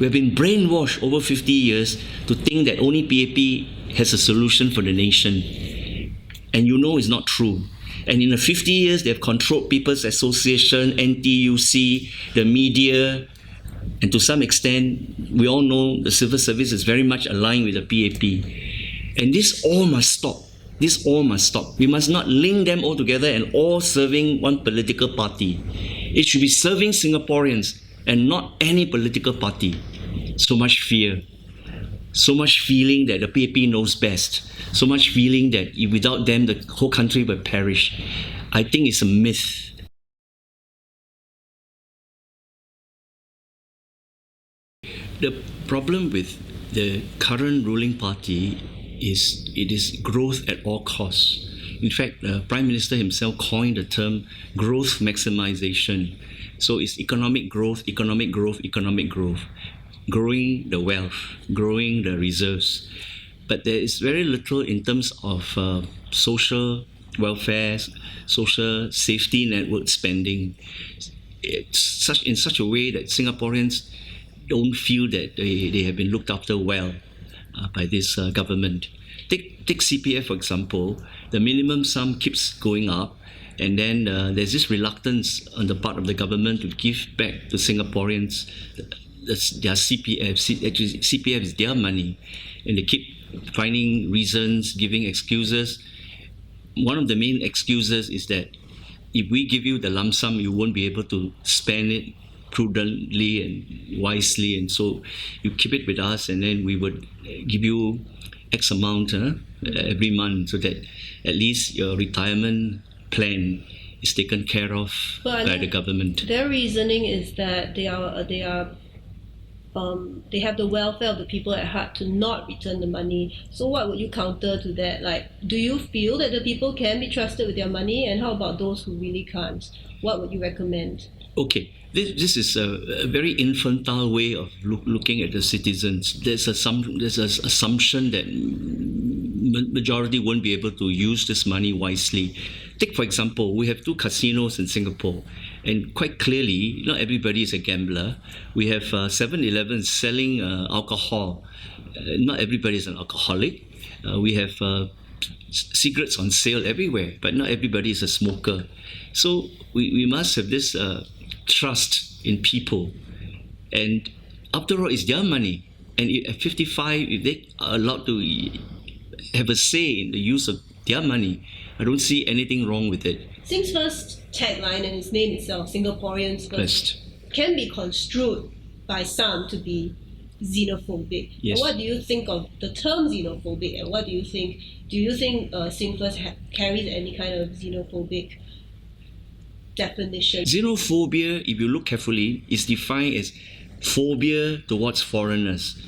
We have been brainwashed over 50 years to think that only PAP has a solution for the nation. And you know it's not true. And in the 50 years, they've controlled People's Association, NTUC, the media, and to some extent, we all know the civil service is very much aligned with the PAP. And this all must stop. This all must stop. We must not link them all together and all serving one political party. It should be serving Singaporeans and not any political party. So much fear. So much feeling that the PAP knows best. So much feeling that without them, the whole country will perish. I think it's a myth. The problem with the current ruling party is it is growth at all costs. In fact, the Prime Minister himself coined the term growth maximization. So it's economic growth, economic growth, economic growth. Growing the wealth, growing the reserves. But there is very little in terms of social welfare, social safety network spending. It's in such a way that Singaporeans don't feel that they have been looked after well by this government. Take CPF, for example. The minimum sum keeps going up, and then there's this reluctance on the part of the government to give back to Singaporeans their CPF. Actually, CPF is their money, and they keep finding reasons, giving excuses. One of the main excuses is that if we give you the lump sum, you won't be able to spend it prudently and wisely, and so you keep it with us, and then we would give you X amount every month, so that at least your retirement plan is taken care of by the government. Their reasoning is that they have the welfare of the people at heart to not return the money. So what would you counter to that? Like, do you feel that the people can be trusted with their money, and how about those who really can't? What would you recommend? Okay, this is a very infantile way of looking at the citizens. There's an assumption that majority won't be able to use this money wisely. Take, for example, we have 2 casinos in Singapore, and quite clearly, not everybody is a gambler. We have 7-Eleven selling alcohol. Not everybody is an alcoholic. We have cigarettes on sale everywhere, but not everybody is a smoker. So we must have this trust in people. And after all, it's their money. And at 55, if they are allowed to have a say in the use of their money, I don't see anything wrong with it. Sing's first tagline and its name itself, Singaporeans First, can be construed by some to be xenophobic. Yes. What do you think of the term xenophobic, and what do you think? Do you think Sing First carries any kind of xenophobic definition? Xenophobia, if you look carefully, is defined as phobia towards foreigners.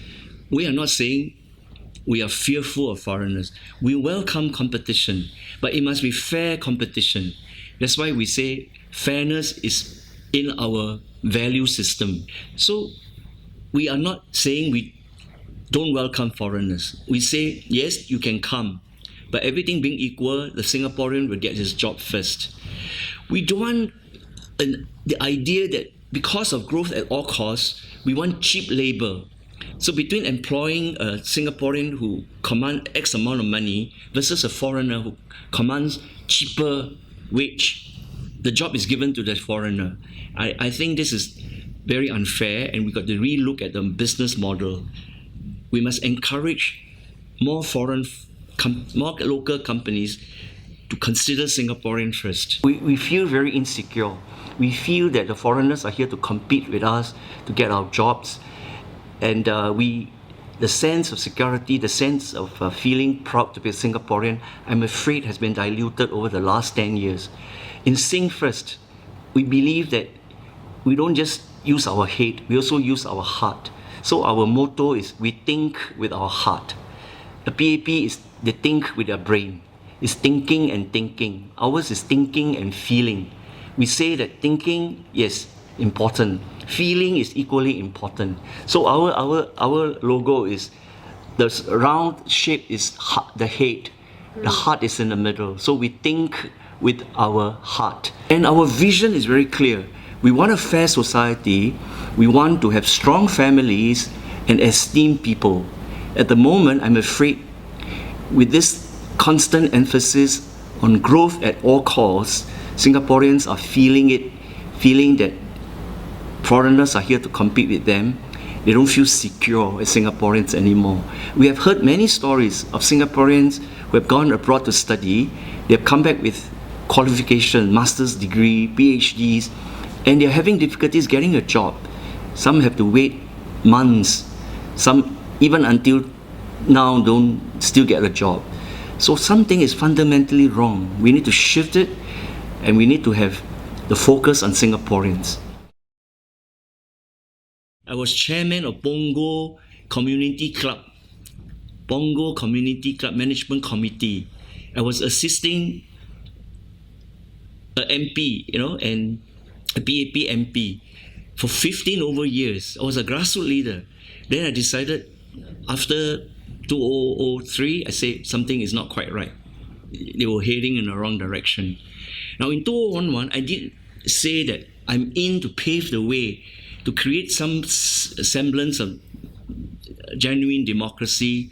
We are not saying we are fearful of foreigners. We welcome competition, but it must be fair competition. That's why we say fairness is in our value system. So we are not saying we don't welcome foreigners. We say, yes, you can come, but everything being equal, the Singaporean will get his job first. We don't want the idea that because of growth at all costs, we want cheap labor. So between employing a Singaporean who commands X amount of money versus a foreigner who commands cheaper wage, the job is given to the foreigner. I think this is very unfair, and we've got to relook at the business model. We must encourage more more local companies to consider Singaporean first. We feel very insecure. We feel that the foreigners are here to compete with us to get our jobs. And the sense of security, the sense of feeling proud to be a Singaporean, I'm afraid has been diluted over the last 10 years. In Sing First, we believe that we don't just use our head, we also use our heart. So our motto is, we think with our heart. The PAP is they think with their brain. It's thinking and thinking. Ours is thinking and feeling. We say that thinking, yes, important. Feeling is equally important. So our logo is, the round shape is the head. The heart is in the middle. So we think with our heart. And our vision is very clear. We want a fair society. We want to have strong families and esteemed people. At the moment, I'm afraid with this constant emphasis on growth at all costs, Singaporeans are feeling that foreigners are here to compete with them. They don't feel secure as Singaporeans anymore. We have heard many stories of Singaporeans who have gone abroad to study. They have come back with qualification, master's degree, PhDs, and they're having difficulties getting a job. Some have to wait months. Some even until now don't still get a job. So something is fundamentally wrong. We need to shift it, and we need to have the focus on Singaporeans. I was chairman of Punggol Community Club Management Committee. I was assisting an MP, and a BAP MP for 15 over years. I was a grassroots leader. Then I decided after 2003, I said something is not quite right. They were heading in the wrong direction. Now in 2011, I did say that I'm in to pave the way to create some semblance of genuine democracy,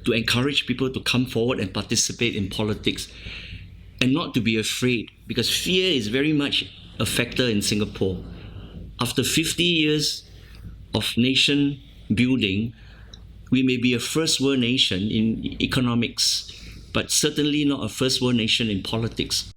to encourage people to come forward and participate in politics, and not to be afraid, because fear is very much a factor in Singapore. After 50 years of nation building, we may be a first world nation in economics, but certainly not a first world nation in politics.